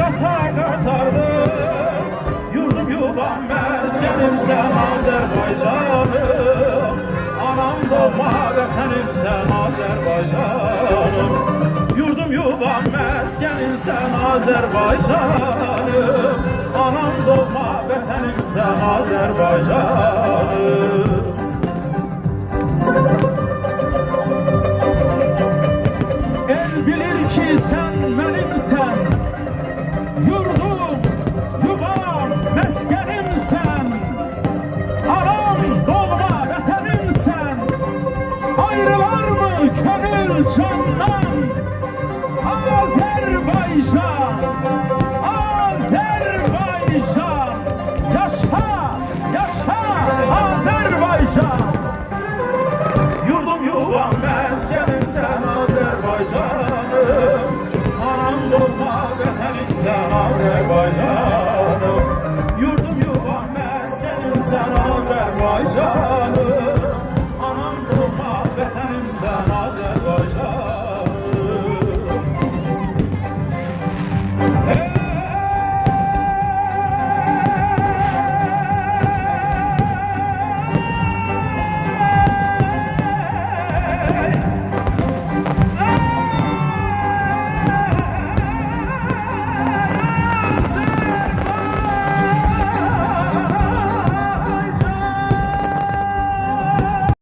Cəbhə qatardım, yurdum yuvam məskənim sən Azərbaycanım. Anam doğma vətənim sən Azərbaycanım. Yurdum yuvam məskənim sən Azərbaycanım. Anam doğma vətənim sən Azərbaycanım. El bilir ki sen benimsen, yurdum, yuvam, meskenimsen, anam, doğma, vətənimsen, ayrılar mı könül candan? Azerbaycan, Azerbaycan, yaşa, yaşa Azerbaycan. Yurdum yuvam meskenim sen Azerbaycanım. Anam doğma vətənim sen Azerbaycan.